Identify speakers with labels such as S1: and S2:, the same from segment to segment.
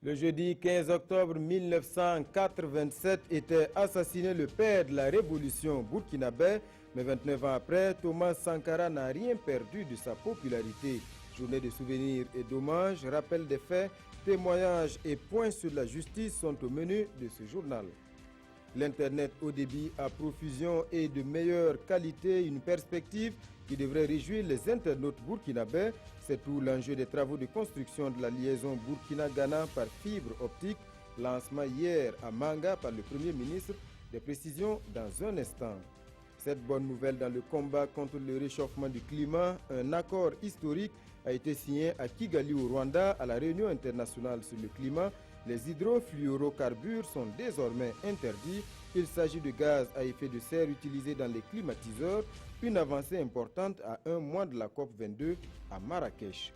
S1: Le jeudi 15 octobre 1987 était assassiné le père de la révolution burkinabé, mais 29 ans après, Thomas Sankara n'a rien perdu de sa popularité. Journée de souvenirs et d'hommages, rappel des faits, témoignages et points sur la justice sont au menu de ce journal. L'Internet haut débit à profusion et de meilleure qualité, une perspective qui devrait réjouir les internautes burkinabés. C'est tout l'enjeu des travaux de construction de la liaison Burkina-Ghana par fibre optique, lancement hier à Manga par le Premier ministre. Des précisions dans un instant. Cette bonne nouvelle dans le combat contre le réchauffement du climat, un accord historique a été signé à Kigali au Rwanda à la réunion internationale sur le climat. Les hydrofluorocarbures sont désormais interdits. Il s'agit de gaz à effet de serre utilisés dans les climatiseurs, une avancée importante à un mois de la COP22 à Marrakech.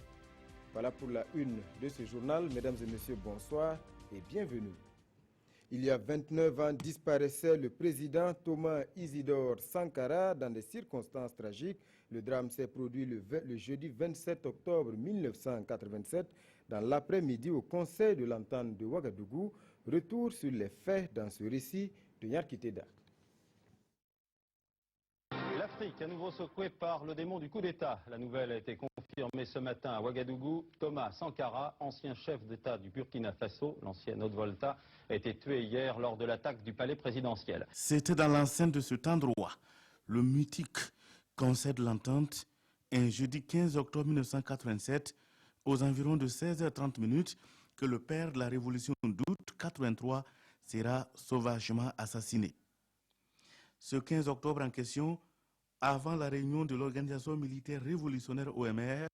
S1: Voilà pour la une de ce journal. Mesdames et messieurs, bonsoir et bienvenue. Il y a 29 ans disparaissait le président Thomas Isidore Sankara dans des circonstances tragiques. Le drame s'est produit le jeudi 27 octobre 1987 dans l'après-midi au Conseil de l'entente de Ouagadougou. Retour sur les faits dans ce récit de Yarkiteda.
S2: L'Afrique, à nouveau secouée par le démon du coup d'État. La nouvelle a été confirmée ce matin à Ouagadougou. Thomas Sankara, ancien chef d'État du Burkina Faso, l'ancienne Haute-Volta, a été tué hier lors de l'attaque du palais présidentiel.
S3: C'était dans l'enceinte de cet endroit, le mythique Conseil de l'Entente, un jeudi 15 octobre 1987, aux environs de 16h30, que le père de la révolution d'août 83 sera sauvagement assassiné. Ce 15 octobre en question, avant la réunion de l'Organisation militaire révolutionnaire OMR,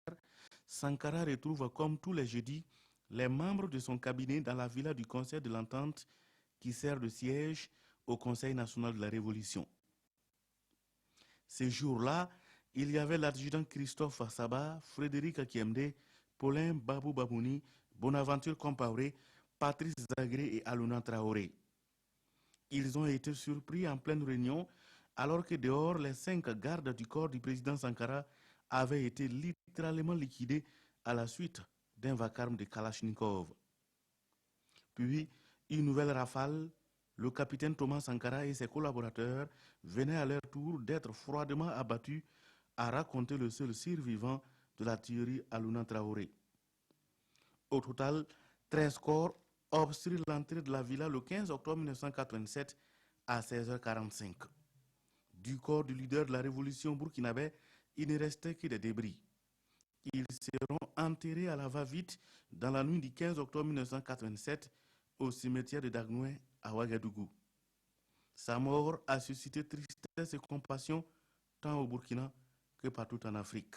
S3: Sankara retrouve, comme tous les jeudis, les membres de son cabinet dans la villa du Conseil de l'Entente qui sert de siège au Conseil national de la Révolution. Ces jours-là, il y avait l'adjudant Christophe Saba, Frédéric Akiemde, Paulin Babou Babouni, Bonaventure Compaoré, Patrice Zagré et Alouna Traoré. Ils ont été surpris en pleine réunion alors que dehors, les 5 gardes du corps du président Sankara avaient été littéralement liquidés à la suite d'un vacarme de Kalachnikov. Puis, une nouvelle rafale, le capitaine Thomas Sankara et ses collaborateurs venaient à leur tour d'être froidement abattus, à raconter le seul survivant de la tuerie Alouna Traoré. Au total, 13 corps obstruent l'entrée de la villa le 15 octobre 1987 à 16h45. Du corps du leader de la révolution burkinabé, il ne restait que des débris. Ils seront enterrés à la va-vite dans la nuit du 15 octobre 1987 au cimetière de Dagnoué à Ouagadougou. Sa mort a suscité tristesse et compassion tant au Burkina que partout en Afrique.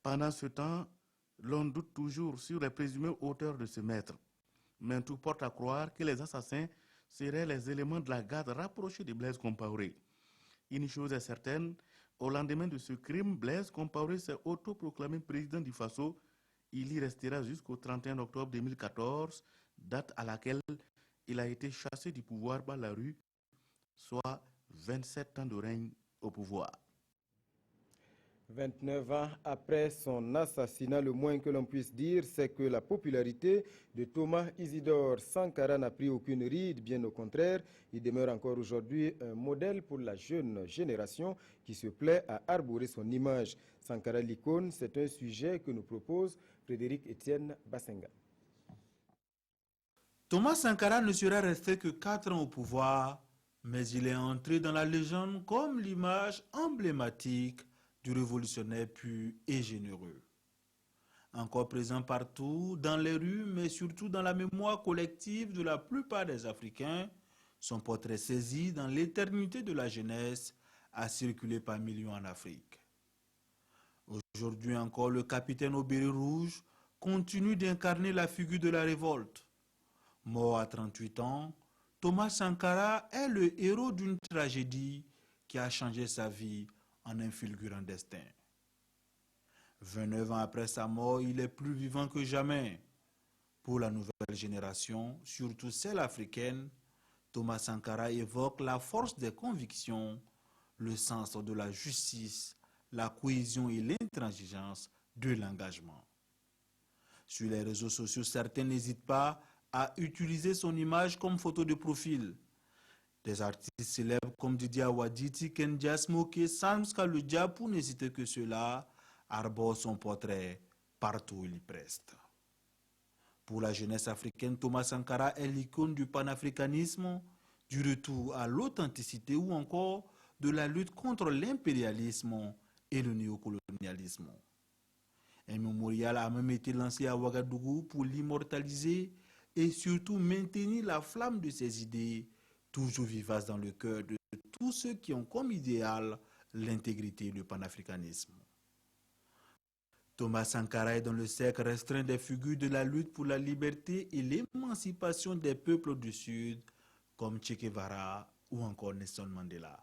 S3: Pendant ce temps, l'on doute toujours sur les présumés auteurs de ce meurtre, mais tout porte à croire que les assassins seraient les éléments de la garde rapprochés de Blaise Compaoré. Une chose est certaine, au lendemain de ce crime, Blaise Compaoré s'est autoproclamé président du Faso. Il y restera jusqu'au 31 octobre 2014, date à laquelle il a été chassé du pouvoir par la rue, soit 27 ans de règne au pouvoir.
S1: 29 ans après son assassinat, le moins que l'on puisse dire, c'est que la popularité de Thomas Isidore Sankara n'a pris aucune ride, bien au contraire. Il demeure encore aujourd'hui un modèle pour la jeune génération qui se plaît à arborer son image. Sankara l'icône, c'est un sujet que nous propose Frédéric Etienne Bassenga.
S4: Thomas Sankara ne sera resté que 4 ans au pouvoir, mais il est entré dans la légende comme l'image emblématique du révolutionnaire pur et généreux. Encore présent partout, dans les rues, mais surtout dans la mémoire collective de la plupart des Africains, son portrait saisi dans l'éternité de la jeunesse a circulé par millions en Afrique. Aujourd'hui encore, le capitaine au béret rouge continue d'incarner la figure de la révolte. Mort à 38 ans, Thomas Sankara est le héros d'une tragédie qui a changé sa vie en un fulgurant destin. 29 ans après sa mort, il est plus vivant que jamais. Pour la nouvelle génération, surtout celle africaine, Thomas Sankara évoque la force des convictions, le sens de la justice, la cohésion et l'intransigeance de l'engagement. Sur les réseaux sociaux, certains n'hésitent pas à utiliser son image comme photo de profil. Des artistes célèbres comme Didier Awaditi, Kenja Smoke, Sam Skaluja, pour ne citer que ceux-là, arborent son portrait partout où il preste. Pour la jeunesse africaine, Thomas Sankara est l'icône du panafricanisme, du retour à l'authenticité ou encore de la lutte contre l'impérialisme et le néocolonialisme. Un mémorial a même été lancé à Ouagadougou pour l'immortaliser et surtout maintenir la flamme de ses idées, toujours vivaces dans le cœur de tous ceux qui ont comme idéal l'intégrité et le panafricanisme. Thomas Sankara est dans le cercle restreint des figures de la lutte pour la liberté et l'émancipation des peuples du Sud, comme Che Guevara ou encore Nelson Mandela.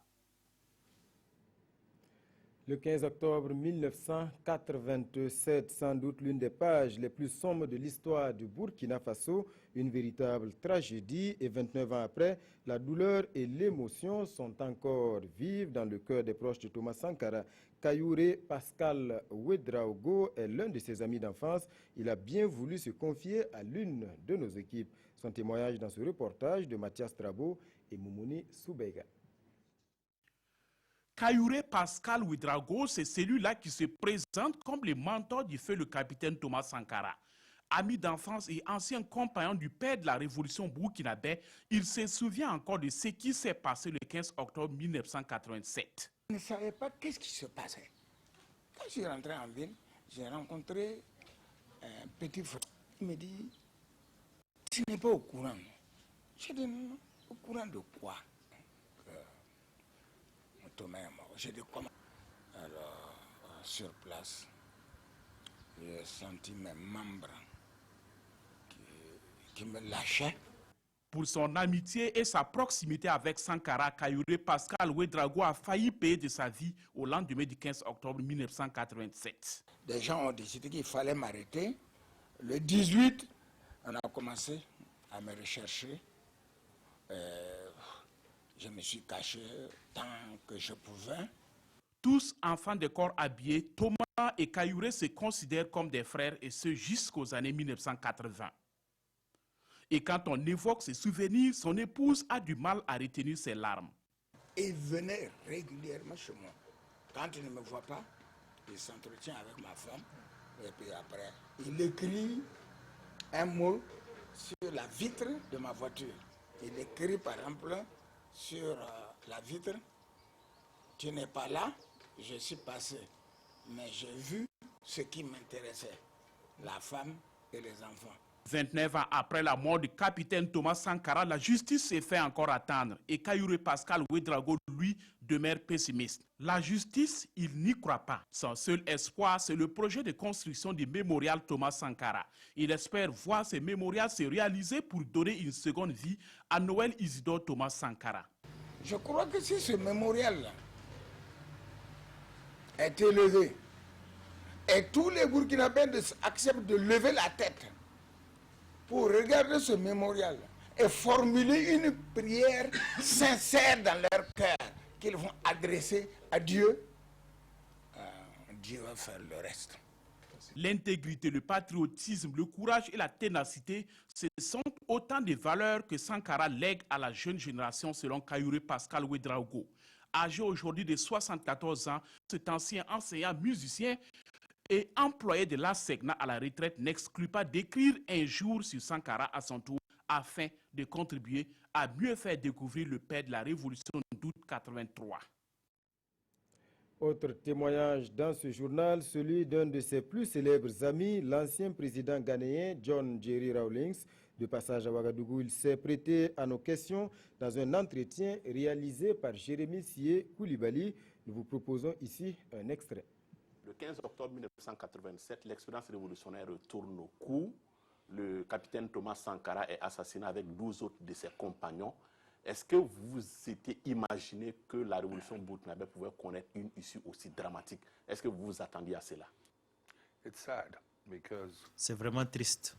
S1: Le 15 octobre 1987, sans doute l'une des pages les plus sombres de l'histoire du Burkina Faso, une véritable tragédie, et 29 ans après, la douleur et l'émotion sont encore vives dans le cœur des proches de Thomas Sankara. Kayouré Pascal Ouedraogo est l'un de ses amis d'enfance. Il a bien voulu se confier à l'une de nos équipes. Son témoignage dans ce reportage de Mathias Trabo et Moumouni Soubega.
S5: Kayouré Pascal Ouedraogo, c'est celui-là qui se présente comme le mentor du feu le capitaine Thomas Sankara. Ami d'enfance et ancien compagnon du père de la révolution burkinabé, il se souvient encore de ce qui s'est passé le 15 octobre 1987.
S6: Je ne savais pas qu'est-ce qui se passait. Quand je suis rentré en ville, j'ai rencontré un petit frère. Il me dit, tu n'es pas au courant. J'ai dit, non, au courant de quoi? Thomas est mort. J'ai dit, comment? Alors, sur place, j'ai senti mes membres qui me lâchaient.
S5: Pour son amitié et sa proximité avec Sankara, Kayouré Pascal Ouedraogo a failli payer de sa vie au lendemain du 15 octobre 1987.
S6: Des gens ont décidé qu'il fallait m'arrêter. Le 18, on a commencé à me rechercher. Je me suis caché tant que je pouvais.
S5: Tous enfants de corps habillés, Thomas et Kayouré se considèrent comme des frères et ce jusqu'aux années 1980. Et quand on évoque ses souvenirs, son épouse a du mal à retenir ses larmes.
S6: Il venait régulièrement chez moi. Quand il ne me voit pas, il s'entretient avec ma femme. Et puis après, il écrit un mot sur la vitre de ma voiture. Il écrit par exemple sur la vitre, tu n'es pas là, je suis passé. Mais j'ai vu ce qui m'intéressait, la femme et les enfants.
S5: 29 ans après la mort du capitaine Thomas Sankara, la justice s'est fait encore attendre et Kayouré Pascal Ouedraogo, lui, demeure pessimiste. La justice, il n'y croit pas. Son seul espoir, c'est le projet de construction du mémorial Thomas Sankara. Il espère voir ce mémorial se réaliser pour donner une seconde vie à Noël Isidore Thomas Sankara.
S6: Je crois que si ce mémorial est élevé et tous les Burkinabés acceptent de lever la tête pour regarder ce mémorial et formuler une prière sincère dans leur cœur qu'ils vont adresser à Dieu, Dieu va faire le reste.
S5: L'intégrité, le patriotisme, le courage et la ténacité, ce sont autant de valeurs que Sankara lègue à la jeune génération selon Kayouré Pascal Ouedraogo. Âgé aujourd'hui de 74 ans, cet ancien enseignant musicien et employé de la SECNA à la retraite n'exclut pas d'écrire un jour sur Sankara à son tour afin de contribuer à mieux faire découvrir le père de la révolution d'août 83.
S1: Autre témoignage dans ce journal, celui d'un de ses plus célèbres amis, l'ancien président ghanéen John Jerry Rawlings. De passage à Ouagadougou, il s'est prêté à nos questions dans un entretien réalisé par Jérémy Sié Koulibaly. Nous vous proposons ici un extrait.
S7: Le 15 octobre 1987, l'expérience révolutionnaire retourne au cou. Le capitaine Thomas Sankara est assassiné avec 12 autres de ses compagnons. Est-ce que vous étiez imaginé que la révolution burkinabé pouvait connaître une issue aussi dramatique? Est-ce que vous vous attendiez à cela?
S8: C'est vraiment triste.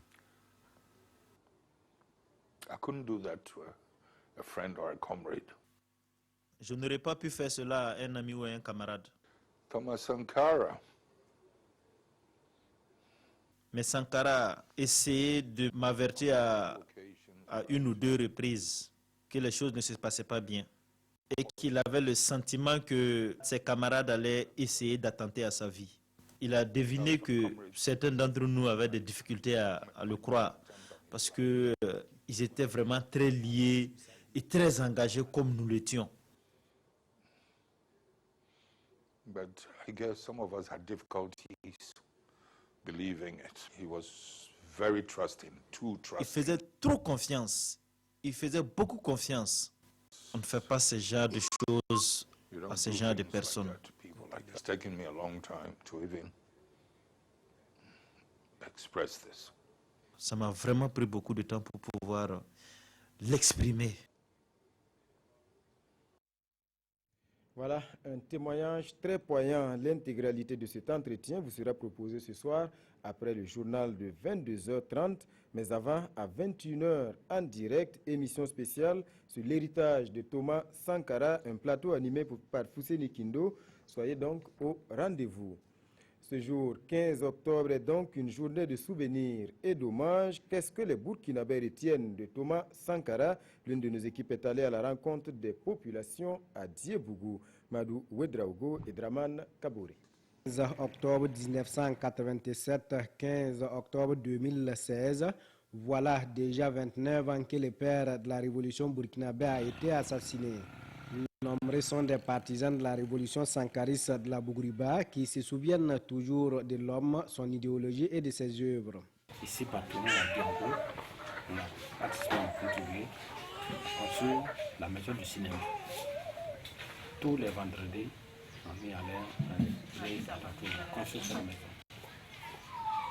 S8: Je n'aurais pas pu faire cela à un ami ou à un camarade.
S9: Thomas Sankara
S8: Mais Sankara a essayé de m'avertir à une ou deux reprises que les choses ne se passaient pas bien et qu'il avait le sentiment que ses camarades allaient essayer d'attenter à sa vie. Il a deviné que certains d'entre nous avaient des difficultés à le croire parce qu'ils étaient vraiment très liés et très engagés comme nous l'étions.
S9: But I guess some of us had difficulties believing it. He was very trusting, too trusting.
S8: Il faisait trop confiance. Il faisait beaucoup confiance. On ne fait pas ce genre de choses à ce genre de personnes.
S9: It's taken me a long time to even express this.
S8: Ça m'a vraiment pris beaucoup de temps pour pouvoir l'exprimer.
S1: Voilà un témoignage très poignant. L'intégralité de cet entretien vous sera proposée ce soir après le journal de 22h30, mais avant à 21h en direct, émission spéciale sur l'héritage de Thomas Sankara, un plateau animé par Fousseni Kindo. Soyez donc au rendez-vous. Ce jour 15 octobre est donc une journée de souvenirs et d'hommage. Qu'est-ce que les Burkinabés retiennent de Thomas Sankara? L'une de nos équipes est allée à la rencontre des populations à Diebougou. Madou Ouedraogo et Draman Kabouri.
S10: 15 octobre 1987, 15 octobre 2016, voilà déjà 29 ans que le père de la révolution burkinabé a été assassiné. Nombreux sont des partisans de la révolution sankariste de la Bougriba qui se souviennent toujours de l'homme, son idéologie et de ses œuvres.
S11: Ici, partout à Diabo, on a participé à un contribué sur la maison du cinéma. Tous les vendredis, on est allé les construire sur la maison.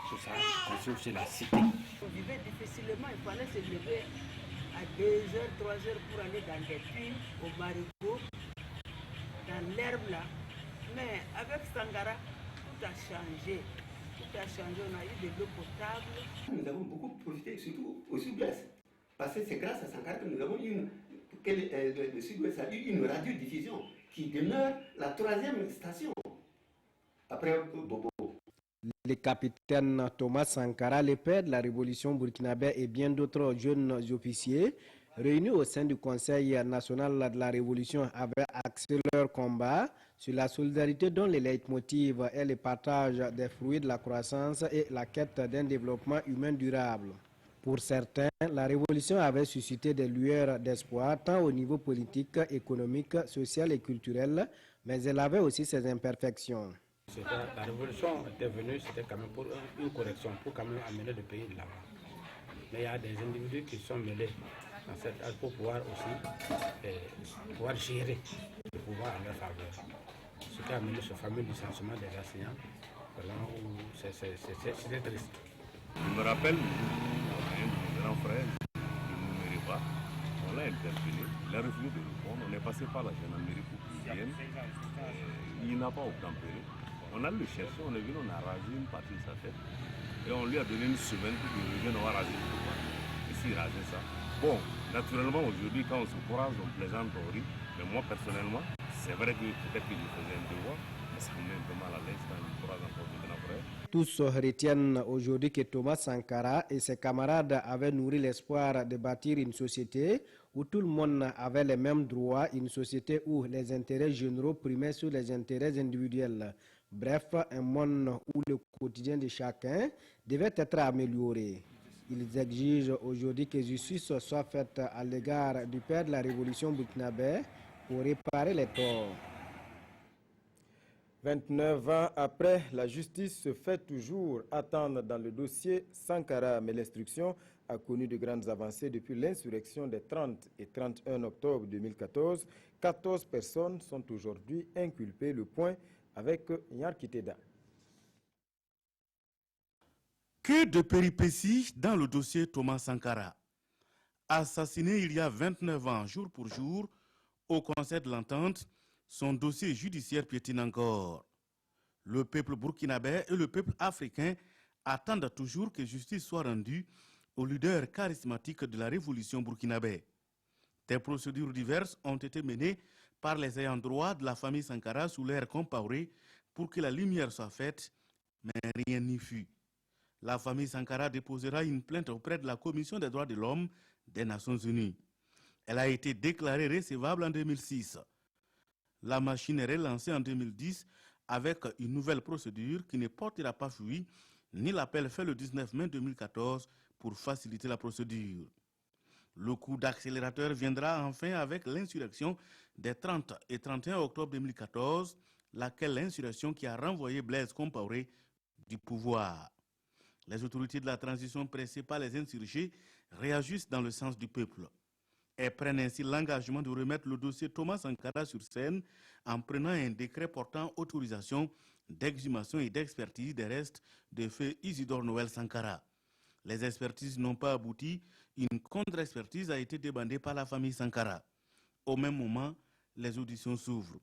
S11: Tout ça, construire sur la cité.
S12: On vivait difficilement, il fallait se lever à 2h, 3h pour aller dans des puits, au marigot, dans l'herbe là. Mais avec Sankara, tout a changé. Tout a changé, on a eu de l'eau potable.
S13: Nous avons beaucoup profité, surtout au sud-ouest. Parce que c'est grâce à Sankara que nous avons eu le sud-ouest a eu une radiodiffusion qui demeure la 3e station après Bobo.
S10: Le capitaine Thomas Sankara, le père de la révolution burkinabé et bien d'autres jeunes officiers réunis au sein du Conseil national de la révolution avaient axé leur combat sur la solidarité dont le leitmotiv est le partage des fruits de la croissance et la quête d'un développement humain durable. Pour certains, la révolution avait suscité des lueurs d'espoir tant au niveau politique, économique, social et culturel, mais elle avait aussi ses imperfections.
S11: La révolution était venue, c'était quand même pour une correction, pour quand même amener le pays de l'avant. Mais il y a des individus qui sont mêlés dans cette âge pour pouvoir aussi pouvoir gérer le pouvoir à leur faveur. Ce qui a amené ce fameux licenciement des enseignants, c'est triste.
S14: Je me rappelle, un de mes grands frères, de Moumériba, on l'a interpellé, il a refusé de répondre, on est passé par la gendarmerie pour qu'il vienne, il n'a pas obtempéré. On a le cherché, on est venu, on a rasé une partie de sa tête et on lui a donné une semaine pour qu'il revienne, on va raser tout le temps. Et s'il rasait ça, bon, naturellement aujourd'hui quand on se croise, on plaisante, on rit, mais moi personnellement, c'est vrai que peut-être que je faisais un devoir, mais ça me met un peu mal à l'aise quand je me croise encore de grand frère.
S10: Tous retiennent aujourd'hui que Thomas Sankara et ses camarades avaient nourri l'espoir de bâtir une société où tout le monde avait les mêmes droits, une société où les intérêts généraux primaient sur les intérêts individuels. Bref, un monde où le quotidien de chacun devait être amélioré. Ils exigent aujourd'hui que justice soit faite à l'égard du père de la révolution burkinabé pour réparer les torts.
S1: 29 ans après, la justice se fait toujours attendre dans le dossier Sankara, mais l'instruction a connu de grandes avancées depuis l'insurrection des 30 et 31 octobre 2014. 14 personnes sont aujourd'hui inculpées. Le point avec Nyarkiteda.
S3: Que de péripéties dans le dossier Thomas Sankara. Assassiné il y a 29 ans, jour pour jour, au concert de l'entente, son dossier judiciaire piétine encore. Le peuple burkinabé et le peuple africain attendent toujours que justice soit rendue au leader charismatique de la révolution burkinabé. Des procédures diverses ont été menées par les ayants droit de la famille Sankara sous l'ère Compaoré pour que la lumière soit faite, mais rien n'y fut. la famille Sankara déposera une plainte auprès de la Commission des droits de l'homme des Nations Unies. Elle a été déclarée recevable en 2006. La machine est relancée en 2010 avec une nouvelle procédure qui ne portera pas fruit, ni l'appel fait le 19 mai 2014 pour faciliter la procédure. Le coup d'accélérateur viendra enfin avec l'insurrection des 30 et 31 octobre 2014, laquelle insurrection qui a renvoyé Blaise Compaoré du pouvoir. Les autorités de la transition pressées par les insurgés réagissent dans le sens du peuple. Elles prennent ainsi l'engagement de remettre le dossier Thomas Sankara sur scène en prenant un décret portant autorisation d'exhumation et d'expertise des restes de feu Isidore Noël Sankara. Les expertises n'ont pas abouti, une contre-expertise a été demandée par la famille Sankara. Au même moment, les auditions s'ouvrent.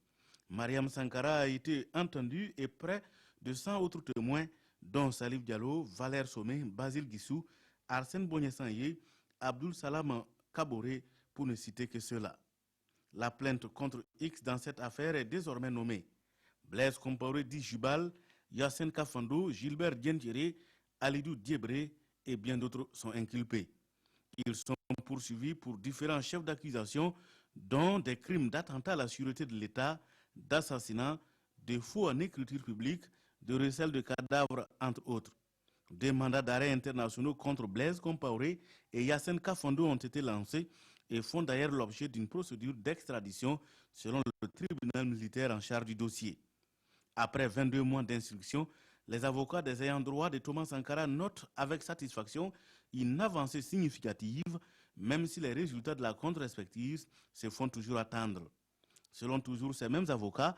S3: Mariam Sankara a été entendue et près de 100 autres témoins, dont Salif Diallo, Valère Somé, Basile Guissou, Arsène Bogné-Sanyé, Abdul Salam Kaboré, pour ne citer que cela. La plainte contre X dans cette affaire est désormais nommée. Blaise Compaoré dit Jubal, Yassine Kafando, Gilbert Diendéré, Alidou Diebré et bien d'autres sont inculpés. Ils sont poursuivis pour différents chefs d'accusation, dont des crimes d'attentat à la sûreté de l'État, d'assassinat, de faux en écriture publique, de recel de cadavres, entre autres. Des mandats d'arrêt internationaux contre Blaise Compaoré et Yassine Kafando ont été lancés et font d'ailleurs l'objet d'une procédure d'extradition selon le tribunal militaire en charge du dossier. Après 22 mois d'instruction, les avocats des ayants droit de Thomas Sankara notent avec satisfaction une avancée significative, même si les résultats de la contre-expertise se font toujours attendre. Selon toujours ces mêmes avocats,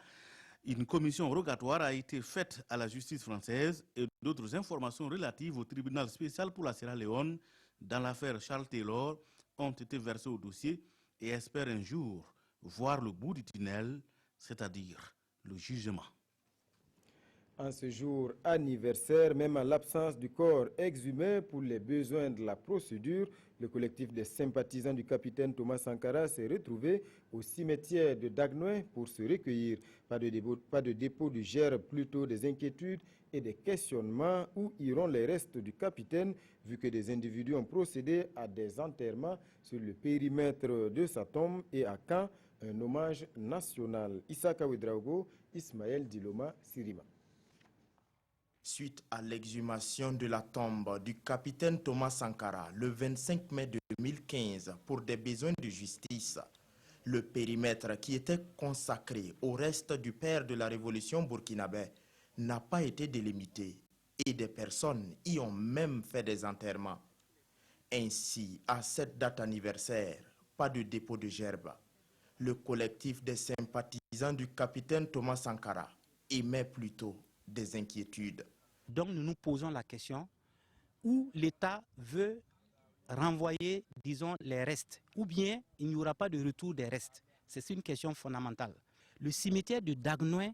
S3: une commission rogatoire a été faite à la justice française et d'autres informations relatives au tribunal spécial pour la Sierra Leone dans l'affaire Charles Taylor ont été versées au dossier et espèrent un jour voir le bout du tunnel, c'est-à-dire le jugement.
S1: En ce jour anniversaire, même en l'absence du corps exhumé pour les besoins de la procédure, le collectif des sympathisants du capitaine Thomas Sankara s'est retrouvé au cimetière de Dagnoin pour se recueillir. Pas de dépôt de gère, plutôt des inquiétudes et des questionnements où iront les restes du capitaine, vu que des individus ont procédé à des enterrements sur le périmètre de sa tombe et à Caen, un hommage national. Issaka Ouedraogo, Ismaël Diloma, Sirima.
S15: Suite à l'exhumation de la tombe du capitaine Thomas Sankara le 25 mai 2015 pour des besoins de justice, le périmètre qui était consacré au reste du père de la révolution burkinabé n'a pas été délimité et des personnes y ont même fait des enterrements. Ainsi, à cette date anniversaire, pas de dépôt de gerbe. Le collectif des sympathisants du capitaine Thomas Sankara émet plutôt des inquiétudes.
S16: Donc nous nous posons la question où l'État veut renvoyer, disons, les restes, ou bien il n'y aura pas de retour des restes. C'est une question fondamentale. Le cimetière de Dagnoin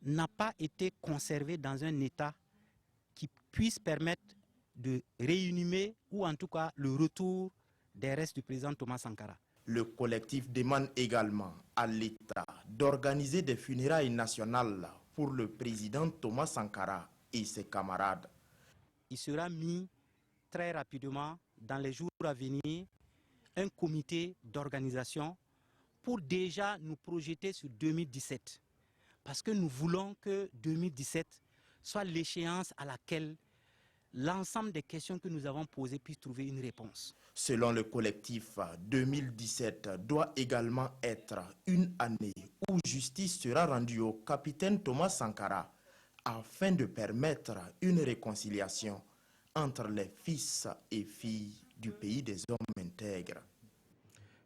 S16: n'a pas été conservé dans un état qui puisse permettre de réinhumer ou en tout cas le retour des restes du président Thomas Sankara.
S15: Le collectif demande également à l'État d'organiser des funérailles nationales pour le président Thomas Sankara et ses camarades.
S16: Il sera mis très rapidement, dans les jours à venir, un comité d'organisation pour déjà nous projeter sur 2017. Parce que nous voulons que 2017 soit l'échéance à laquelle l'ensemble des questions que nous avons posées puissent trouver une réponse.
S15: Selon le collectif, 2017 doit également être une année où justice sera rendue au capitaine Thomas Sankara afin de permettre une réconciliation entre les fils et filles du pays des hommes intègres.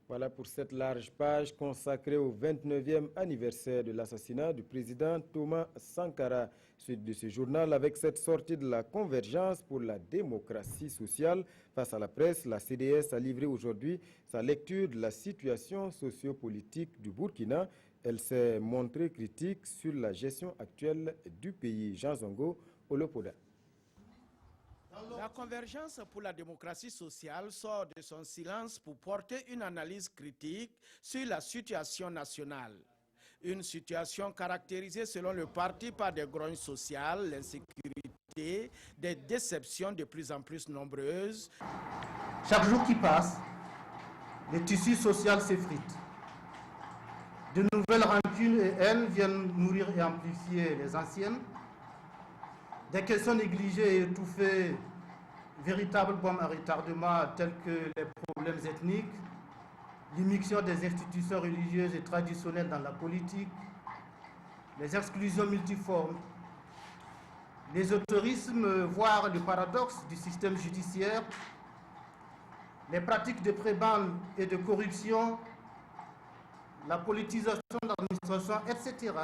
S1: Voilà pour cette large page consacrée au 29e anniversaire de l'assassinat du président Thomas Sankara. Suite de ce journal, avec cette sortie de la Convergence pour la démocratie sociale face à la presse, la CDS a livré aujourd'hui sa lecture de la situation sociopolitique du Burkina. Elle s'est montrée critique sur la gestion actuelle du pays. Jean Zongo, Olopoda.
S17: La Convergence pour la démocratie sociale sort de son silence pour porter une analyse critique sur la situation nationale. Une situation caractérisée selon le parti par des grognes sociales, l'insécurité constater des déceptions de plus en plus nombreuses.
S18: Chaque jour qui passe, le tissu social s'effrite. De nouvelles rancunes et haines viennent nourrir et amplifier les anciennes. Des questions négligées et étouffées, véritables bombes à retardement telles que les problèmes ethniques, l'immixtion des institutions religieuses et traditionnelles dans la politique, les exclusions multiformes, les autorismes, voire le paradoxe du système judiciaire, les pratiques de prébande et de corruption, la politisation de l'administration, etc.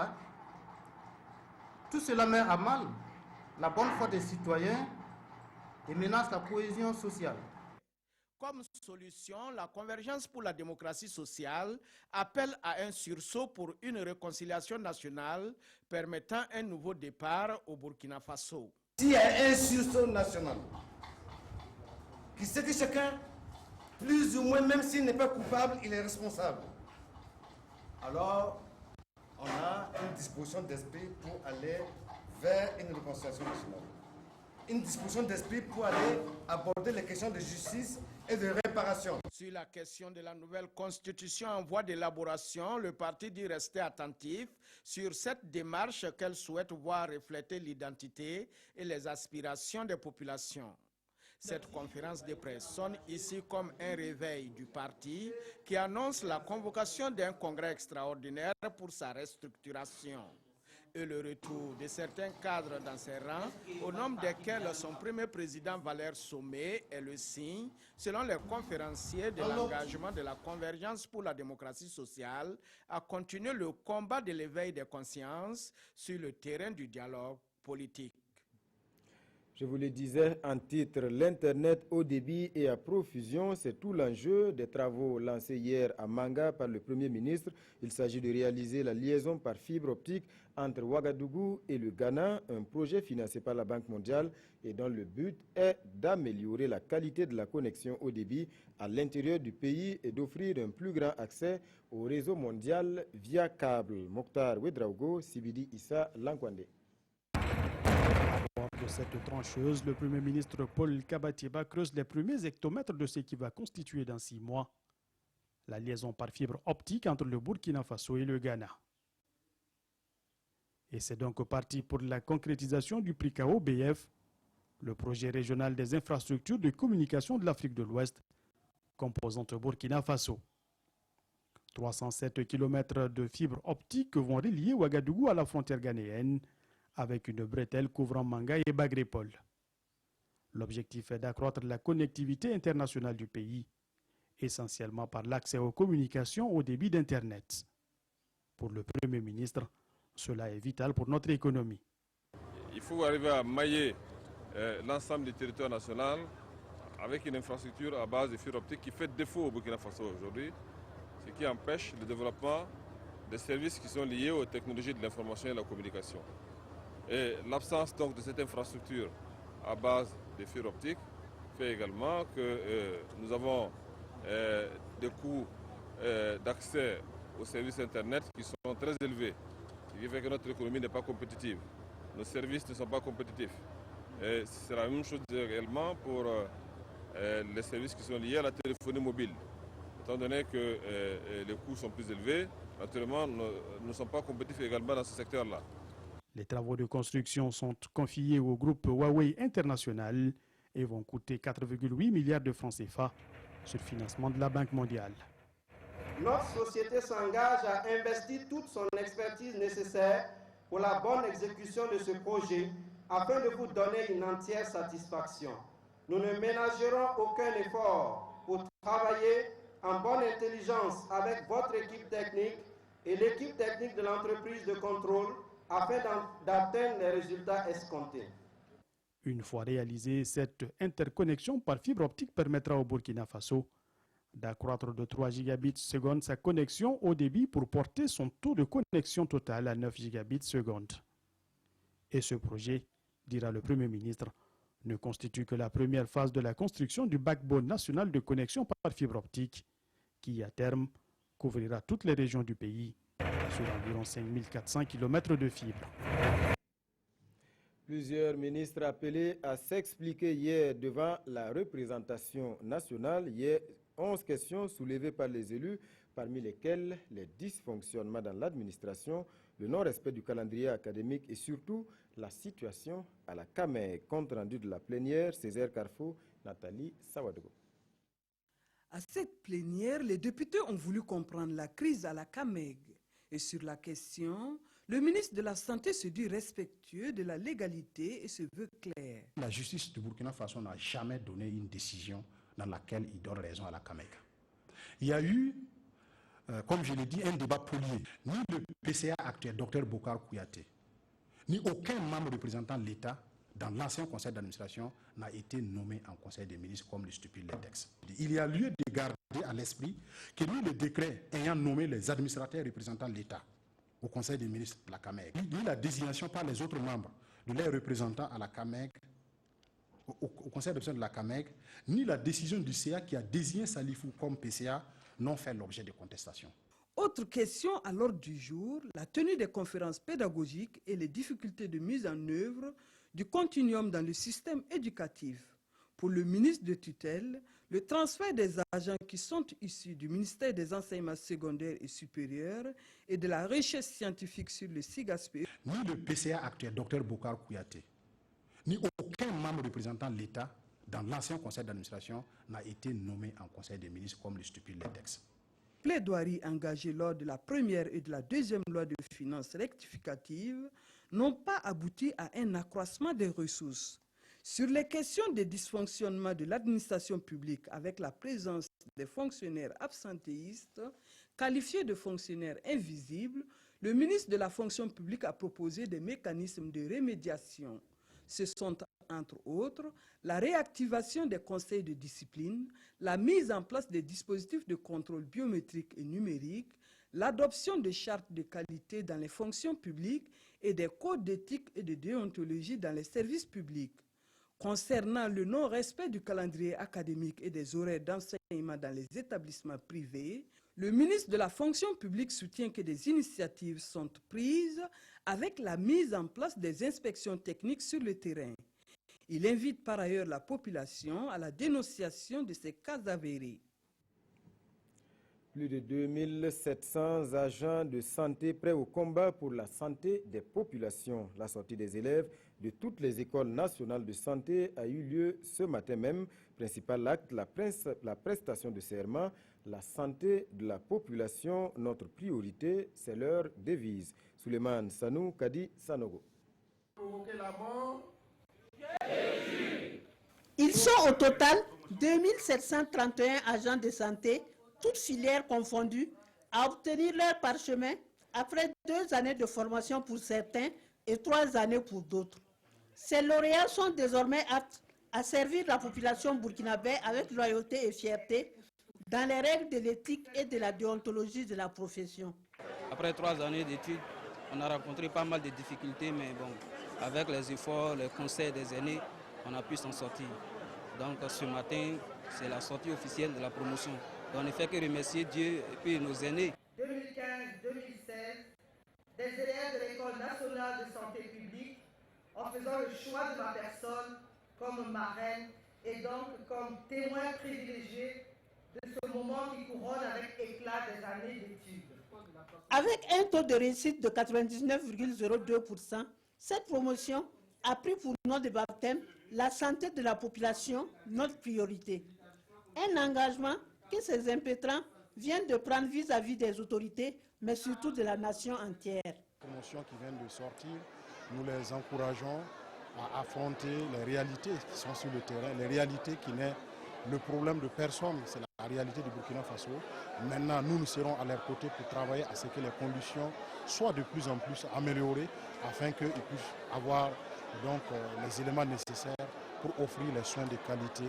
S18: Tout cela met à mal la bonne foi des citoyens et menace la cohésion sociale.
S17: Comme solution, la Convergence pour la démocratie sociale appelle à un sursaut pour une réconciliation nationale permettant un nouveau départ au Burkina Faso.
S19: S'il y a un sursaut national, qui sait que chacun, plus ou moins, même s'il n'est pas coupable, il est responsable, alors on a une disposition d'esprit pour aller vers une réconciliation nationale. Une disposition d'esprit pour aller aborder les questions de justice et de réparation.
S17: Sur la question de la nouvelle constitution en voie d'élaboration, le parti dit rester attentif sur cette démarche qu'elle souhaite voir refléter l'identité et les aspirations des populations. Cette conférence de presse sonne ici comme un réveil du parti qui annonce la convocation d'un congrès extraordinaire pour sa restructuration. Et le retour de certains cadres dans ses rangs, au nombre desquels son premier président Valère Sommet est le signe, selon les conférenciers, de l'engagement de la Convergence pour la démocratie sociale à continuer le combat de l'éveil des consciences sur le terrain du dialogue politique.
S1: Je vous le disais en titre, l'Internet haut débit et à profusion, c'est tout l'enjeu des travaux lancés hier à Manga par le Premier ministre. Il s'agit de réaliser la liaison par fibre optique entre Ouagadougou et le Ghana, un projet financé par la Banque mondiale et dont le but est d'améliorer la qualité de la connexion haut débit à l'intérieur du pays et d'offrir un plus grand accès au réseau mondial via câble. Mokhtar Ouedraogo, Sibidi Issa, Lankwande.
S20: De cette trancheuse, le Premier ministre Paul Kabatieba creuse les premiers hectomètres de ce qui va constituer dans 6 mois la liaison par fibre optique entre le Burkina Faso et le Ghana. Et c'est donc parti pour la concrétisation du PRICAO-BF, le projet régional des infrastructures de communication de l'Afrique de l'Ouest, composante Burkina Faso. 307 km de fibre optique vont relier Ouagadougou à la frontière ghanéenne, avec une bretelle couvrant Manga et Bagrépol. L'objectif est d'accroître la connectivité internationale du pays, essentiellement par l'accès aux communications au débit d'Internet. Pour le Premier ministre, cela est vital pour notre économie.
S21: Il faut arriver à mailler l'ensemble du territoire national avec une infrastructure à base de fibre optique qui fait défaut au Burkina Faso aujourd'hui, ce qui empêche le développement des services qui sont liés aux technologies de l'information et de la communication. Et l'absence donc de cette infrastructure à base de fibre optique fait également que nous avons des coûts d'accès aux services Internet qui sont très élevés, ce qui fait que notre économie n'est pas compétitive. Nos services ne sont pas compétitifs. Et c'est la même chose également pour les services qui sont liés à la téléphonie mobile. Étant donné que les coûts sont plus élevés, naturellement, nous ne sommes pas compétitifs également dans ce secteur-là.
S20: Les travaux de construction sont confiés au groupe Huawei International et vont coûter 4,8 milliards de francs CFA sur financement de la Banque mondiale.
S22: Notre société s'engage à investir toute son expertise nécessaire pour la bonne exécution de ce projet afin de vous donner une entière satisfaction. Nous ne ménagerons aucun effort pour travailler en bonne intelligence avec votre équipe technique et l'équipe technique de l'entreprise de contrôle afin d'atteindre les résultats escomptés.
S20: Une fois réalisée, cette interconnexion par fibre optique permettra au Burkina Faso d'accroître de 3 gigabits seconde sa connexion au débit pour porter son taux de connexion total à 9 gigabits seconde. Et ce projet, dira le Premier ministre, ne constitue que la première phase de la construction du backbone national de connexion par fibre optique, qui à terme couvrira toutes les régions du pays sur environ 5400 km de fibres.
S1: Plusieurs ministres appelés à s'expliquer hier devant la représentation nationale. Hier, 11 questions soulevées par les élus, parmi lesquelles les dysfonctionnements dans l'administration, le non-respect du calendrier académique et surtout la situation à la CAMEG. Compte rendu de la plénière, Césaire Carrefour, Nathalie Sawadogo.
S2: À cette plénière, les députés ont voulu comprendre la crise à la CAMEG. Et sur la question, le ministre de la Santé se dit respectueux de la légalité et se veut clair.
S4: La justice du Burkina Faso n'a jamais donné une décision dans laquelle il donne raison à la CAMEG. Il y a eu, comme je l'ai dit, un débat polié. Ni le PCA actuel, Dr Bokar Kouyaté, ni aucun membre représentant l'État dans l'ancien conseil d'administration n'a été nommé en conseil des ministres comme le stipule les textes. Il y a lieu de garder à l'esprit que ni le décret ayant nommé les administrateurs représentant l'État au conseil des ministres de la CAMEG, ni la désignation par les autres membres de leurs représentants à la CAMEG, au conseil d'administration de la CAMEG, ni la décision du CA qui a désigné Salifou comme PCA n'ont fait l'objet de contestation.
S2: Autre question à l'ordre du jour, la tenue des conférences pédagogiques et les difficultés de mise en œuvre du continuum dans le système éducatif. Pour le ministre de tutelle, le transfert des agents qui sont issus du ministère des enseignements secondaires et supérieurs et de la recherche scientifique sur le SIGASP.
S4: Ni le PCA actuel, Dr Bokar Kouyaté, ni aucun membre représentant l'État dans l'ancien conseil d'administration n'a été nommé en conseil des ministres comme le stipule les textes.
S2: Plaidoiries engagées lors de la première et de la deuxième loi de finances rectificative n'ont pas abouti à un accroissement des ressources. Sur les questions des dysfonctionnements de l'administration publique avec la présence des fonctionnaires absentéistes, qualifiés de fonctionnaires invisibles, le ministre de la fonction publique a proposé des mécanismes de rémédiation. Ce sont entre autres la réactivation des conseils de discipline, la mise en place des dispositifs de contrôle biométrique et numérique, l'adoption de chartes de qualité dans les fonctions publiques et des codes d'éthique et de déontologie dans les services publics. Concernant le non-respect du calendrier académique et des horaires d'enseignement dans les établissements privés, le ministre de la fonction publique soutient que des initiatives sont prises avec la mise en place des inspections techniques sur le terrain. Il invite par ailleurs la population à la dénonciation de ces cas avérés.
S1: Plus de 2700 agents de santé prêts au combat pour la santé des populations. La sortie des élèves de toutes les écoles nationales de santé a eu lieu ce matin même. Principal acte, la prestation de serment, la santé de la population, notre priorité, c'est leur devise. Souleymane Sanou, Kadi Sanogo.
S23: Ils sont au total 2731 agents de santé, toutes filières confondues, à obtenir leur parchemin après 2 années de formation pour certains et 3 années pour d'autres. Ces lauréats sont désormais aptes à servir la population burkinabé avec loyauté et fierté dans les règles de l'éthique et de la déontologie de la profession.
S24: Après 3 années d'études, on a rencontré pas mal de difficultés, mais bon, avec les efforts, les conseils des aînés, on a pu s'en sortir. Donc ce matin, c'est la sortie officielle de la promotion. Donc, on ne fait que remercier Dieu et puis nos aînés.
S25: 2015-2016, des élèves de l'École nationale de santé publique, en faisant le choix de ma personne comme marraine et donc comme témoin privilégié de ce moment qui couronne avec éclat des années d'études.
S23: Avec un taux de réussite de 99,02%, cette promotion a pris pour nom de baptême la santé de la population, notre priorité. Un engagement que ces impétrants viennent de prendre vis-à-vis des autorités, mais surtout de la nation entière.
S4: Les promotions qui viennent de sortir, nous les encourageons à affronter les réalités qui sont sur le terrain, les réalités qui n'est le problème de personne, c'est la réalité du Burkina Faso. Maintenant, nous serons à leur côté pour travailler à ce que les conditions soient de plus en plus améliorées afin qu'ils puissent avoir donc, les éléments nécessaires pour offrir les soins de qualité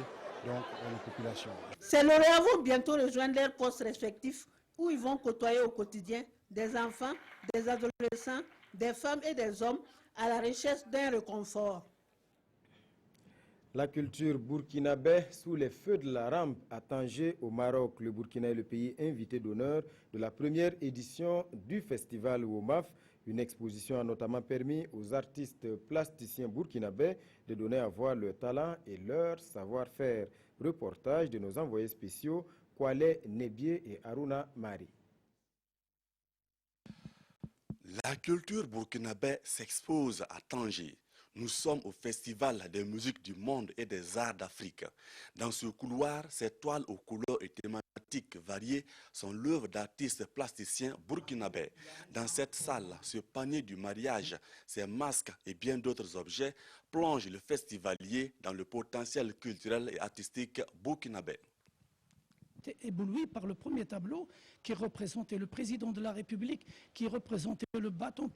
S4: donc, aux populations.
S23: Ces lauréats vont bientôt rejoindre leurs postes respectifs où ils vont côtoyer au quotidien des enfants, des adolescents, des femmes et des hommes à la recherche d'un réconfort.
S1: La culture burkinabé sous les feux de la rampe à Tanger au Maroc. Le Burkina est le pays invité d'honneur de la première édition du festival WOMAF, Une exposition a notamment permis aux artistes plasticiens burkinabés de donner à voir leur talent et leur savoir-faire. Reportage de nos envoyés spéciaux Kwale Nebié et Aruna Mari.
S5: La culture burkinabé s'expose à Tanger. Nous sommes au Festival des musiques du monde et des arts d'Afrique. Dans ce couloir, ces toiles aux couleurs et thématiques variées sont l'œuvre d'artistes plasticiens burkinabés. Dans cette salle, ce panier du mariage, ces masques et bien d'autres objets plongent le festivalier dans le potentiel culturel et artistique burkinabé.
S6: Ébloui par le premier tableau qui représentait le président de la République, qui représentait le bâton,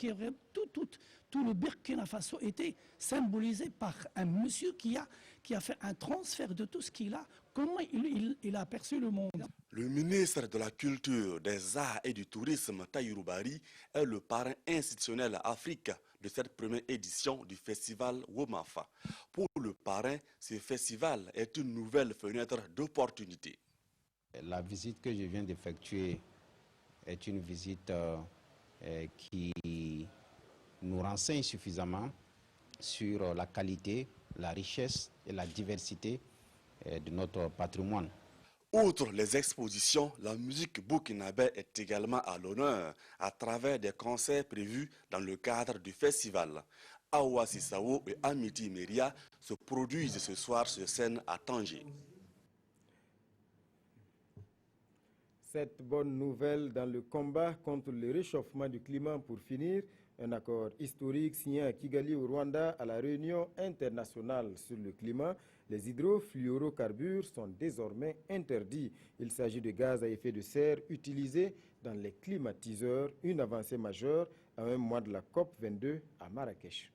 S6: tout le Burkina Faso était symbolisé par un monsieur qui a fait un transfert de tout ce qu'il a, comment il a aperçu le monde.
S5: Le ministre de la Culture, des Arts et du Tourisme, Tahirou Barry, est le parrain institutionnel Afrique de cette première édition du festival Womafa. Pour le parrain, ce festival est une nouvelle fenêtre d'opportunité.
S7: La visite que je viens d'effectuer est une visite qui nous renseigne suffisamment sur la qualité, la richesse et la diversité de notre patrimoine.
S5: Outre les expositions, la musique burkinabé est également à l'honneur à travers des concerts prévus dans le cadre du festival. Awa Sissao et Amity Meria se produisent ce soir sur scène à Tanger.
S1: Cette bonne nouvelle dans le combat contre le réchauffement du climat pour finir, un accord historique signé à Kigali au Rwanda à la réunion internationale sur le climat. Les hydrofluorocarbures sont désormais interdits. Il s'agit de gaz à effet de serre utilisés dans les climatiseurs, une avancée majeure à un mois de la COP22 à Marrakech.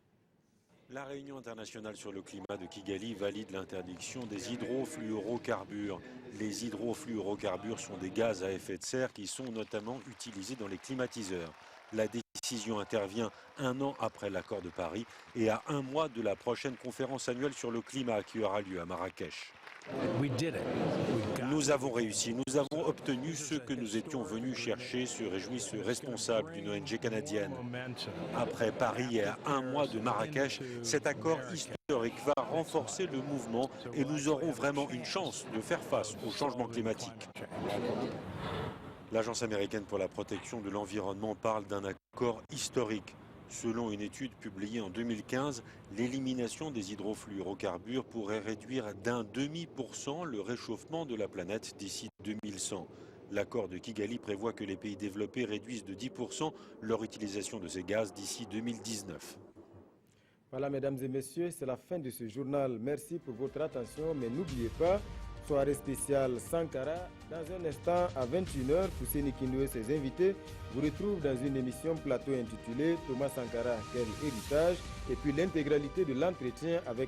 S8: La réunion internationale sur le climat de Kigali valide l'interdiction des hydrofluorocarbures. Les hydrofluorocarbures sont des gaz à effet de serre qui sont notamment utilisés dans les climatiseurs. La décision intervient un an après l'accord de Paris et à un mois de la prochaine conférence annuelle sur le climat qui aura lieu à Marrakech. Nous avons réussi, nous avons obtenu ce que nous étions venus chercher, se réjouit ce responsable d'une ONG canadienne. Après Paris et à un mois de Marrakech, cet accord historique va renforcer le mouvement et nous aurons vraiment une chance de faire face au changement climatique. L'Agence américaine pour la protection de l'environnement parle d'un accord historique. Selon une étude publiée en 2015, l'élimination des hydrofluorocarbures pourrait réduire d'0,5% le réchauffement de la planète d'ici 2100. L'accord de Kigali prévoit que les pays développés réduisent de 10% leur utilisation de ces gaz d'ici 2019.
S1: Voilà, mesdames et messieurs, c'est la fin de ce journal. Merci pour votre attention, mais n'oubliez pas, soirée spéciale Sankara. Dans un instant, à 21h, Fousseni Kindou et ses invités vous retrouvent dans une émission plateau intitulée Thomas Sankara, quel héritage, et puis l'intégralité de l'entretien avec